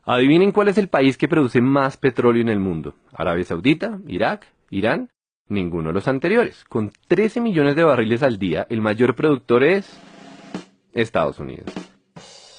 Adivinen cuál es el país que produce más petróleo en el mundo. ¿Arabia Saudita? ¿Irak? ¿Irán? Ninguno de los anteriores. Con 13 millones de barriles al día, el mayor productor es Estados Unidos.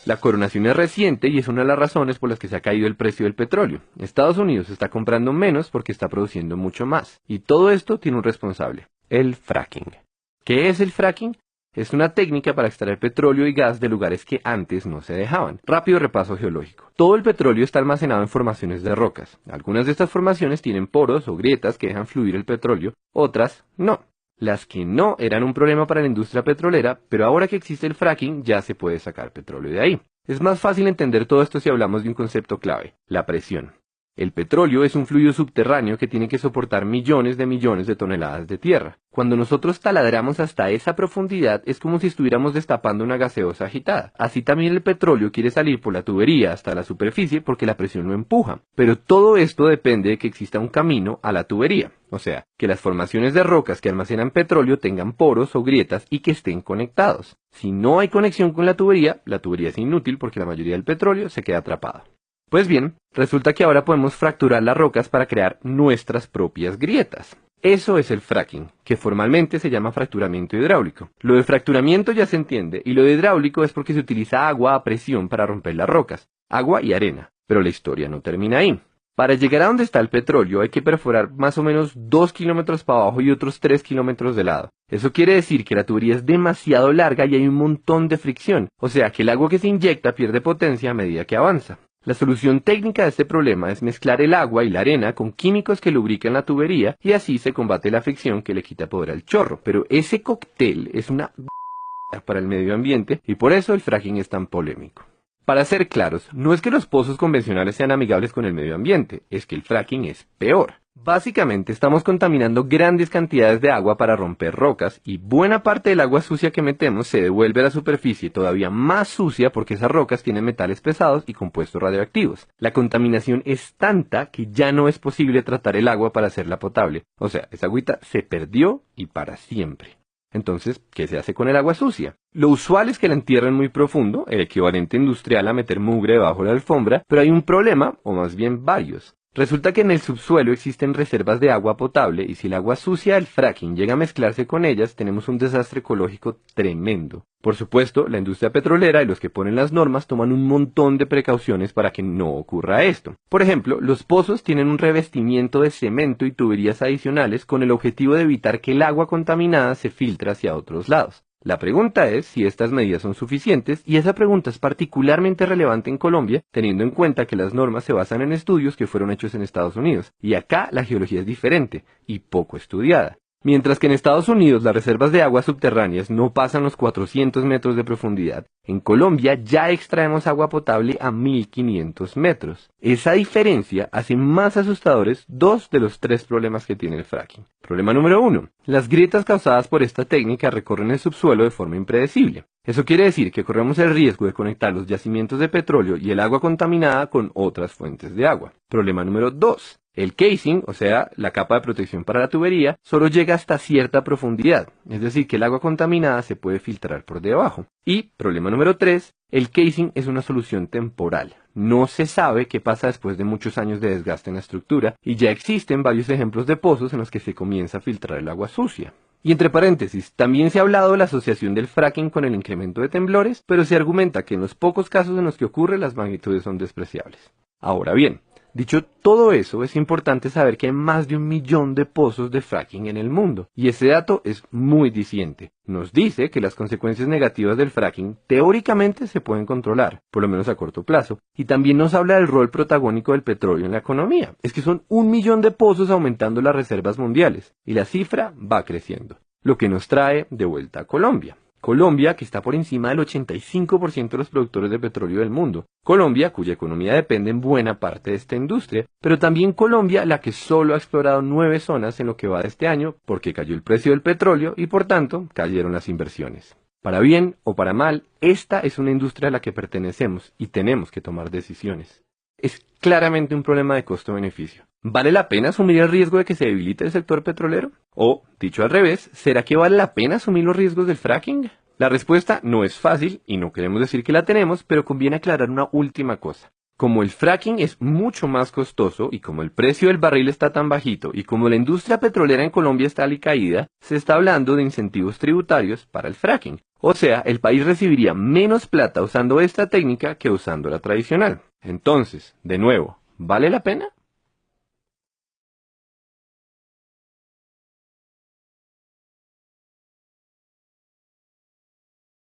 La coronación es reciente y es una de las razones por las que se ha caído el precio del petróleo. Estados Unidos está comprando menos porque está produciendo mucho más. Y todo esto tiene un responsable: el fracking. ¿Qué es el fracking? Es una técnica para extraer petróleo y gas de lugares que antes no se dejaban. Rápido repaso geológico. Todo el petróleo está almacenado en formaciones de rocas. Algunas de estas formaciones tienen poros o grietas que dejan fluir el petróleo, otras no. Las que no eran un problema para la industria petrolera, pero ahora que existe el fracking ya se puede sacar petróleo de ahí. Es más fácil entender todo esto si hablamos de un concepto clave: la presión. El petróleo es un fluido subterráneo que tiene que soportar millones de toneladas de tierra. Cuando nosotros taladramos hasta esa profundidad es como si estuviéramos destapando una gaseosa agitada. Así también el petróleo quiere salir por la tubería hasta la superficie porque la presión lo empuja. Pero todo esto depende de que exista un camino a la tubería. O sea, que las formaciones de rocas que almacenan petróleo tengan poros o grietas y que estén conectados. Si no hay conexión con la tubería es inútil porque la mayoría del petróleo se queda atrapado. Pues bien, resulta que ahora podemos fracturar las rocas para crear nuestras propias grietas. Eso es el fracking, que formalmente se llama fracturamiento hidráulico. Lo de fracturamiento ya se entiende, y lo de hidráulico es porque se utiliza agua a presión para romper las rocas, agua y arena. Pero la historia no termina ahí. Para llegar a donde está el petróleo hay que perforar más o menos 2 kilómetros para abajo y otros 3 kilómetros de lado. Eso quiere decir que la tubería es demasiado larga y hay un montón de fricción, o sea que el agua que se inyecta pierde potencia a medida que avanza. La solución técnica de este problema es mezclar el agua y la arena con químicos que lubrican la tubería y así se combate la fricción que le quita poder al chorro. Pero ese cóctel es una para el medio ambiente y por eso el fracking es tan polémico. Para ser claros, no es que los pozos convencionales sean amigables con el medio ambiente, es que el fracking es peor. Básicamente estamos contaminando grandes cantidades de agua para romper rocas y buena parte del agua sucia que metemos se devuelve a la superficie todavía más sucia porque esas rocas tienen metales pesados y compuestos radioactivos. La contaminación es tanta que ya no es posible tratar el agua para hacerla potable. O sea, esa agüita se perdió y para siempre. Entonces, ¿qué se hace con el agua sucia? Lo usual es que la entierren muy profundo, el equivalente industrial a meter mugre debajo de la alfombra, pero hay un problema, o más bien varios. Resulta que en el subsuelo existen reservas de agua potable y si el agua sucia del fracking llega a mezclarse con ellas, tenemos un desastre ecológico tremendo. Por supuesto, la industria petrolera y los que ponen las normas toman un montón de precauciones para que no ocurra esto. Por ejemplo, los pozos tienen un revestimiento de cemento y tuberías adicionales con el objetivo de evitar que el agua contaminada se filtre hacia otros lados. La pregunta es si estas medidas son suficientes y esa pregunta es particularmente relevante en Colombia, teniendo en cuenta que las normas se basan en estudios que fueron hechos en Estados Unidos, y acá la geología es diferente y poco estudiada. Mientras que en Estados Unidos las reservas de aguas subterráneas no pasan los 400 metros de profundidad, en Colombia ya extraemos agua potable a 1500 metros. Esa diferencia hace más asustadores dos de los tres problemas que tiene el fracking. Problema número 1. Las grietas causadas por esta técnica recorren el subsuelo de forma impredecible. Eso quiere decir que corremos el riesgo de conectar los yacimientos de petróleo y el agua contaminada con otras fuentes de agua. Problema número 2. El casing, o sea, la capa de protección para la tubería, solo llega hasta cierta profundidad, es decir, que el agua contaminada se puede filtrar por debajo. Y, problema número 3, el casing es una solución temporal. No se sabe qué pasa después de muchos años de desgaste en la estructura, y ya existen varios ejemplos de pozos en los que se comienza a filtrar el agua sucia. Y entre paréntesis, también se ha hablado de la asociación del fracking con el incremento de temblores, pero se argumenta que en los pocos casos en los que ocurre las magnitudes son despreciables. Ahora bien, dicho todo eso, es importante saber que hay más de 1 millón de pozos de fracking en el mundo, y ese dato es muy diciente. Nos dice que las consecuencias negativas del fracking teóricamente se pueden controlar, por lo menos a corto plazo, y también nos habla del rol protagónico del petróleo en la economía. Es que son 1 millón de pozos aumentando las reservas mundiales, y la cifra va creciendo, lo que nos trae de vuelta a Colombia. Colombia, que está por encima del 85% de los productores de petróleo del mundo. Colombia, cuya economía depende en buena parte de esta industria, pero también Colombia, la que solo ha explorado 9 zonas en lo que va de este año, porque cayó el precio del petróleo y por tanto cayeron las inversiones. Para bien o para mal, esta es una industria a la que pertenecemos y tenemos que tomar decisiones. Es claramente un problema de costo-beneficio. ¿Vale la pena asumir el riesgo de que se debilite el sector petrolero? O, dicho al revés, ¿será que vale la pena asumir los riesgos del fracking? La respuesta no es fácil y no queremos decir que la tenemos, pero conviene aclarar una última cosa. Como el fracking es mucho más costoso y como el precio del barril está tan bajito y como la industria petrolera en Colombia está alicaída, se está hablando de incentivos tributarios para el fracking. O sea, el país recibiría menos plata usando esta técnica que usando la tradicional. Entonces, de nuevo, ¿vale la pena?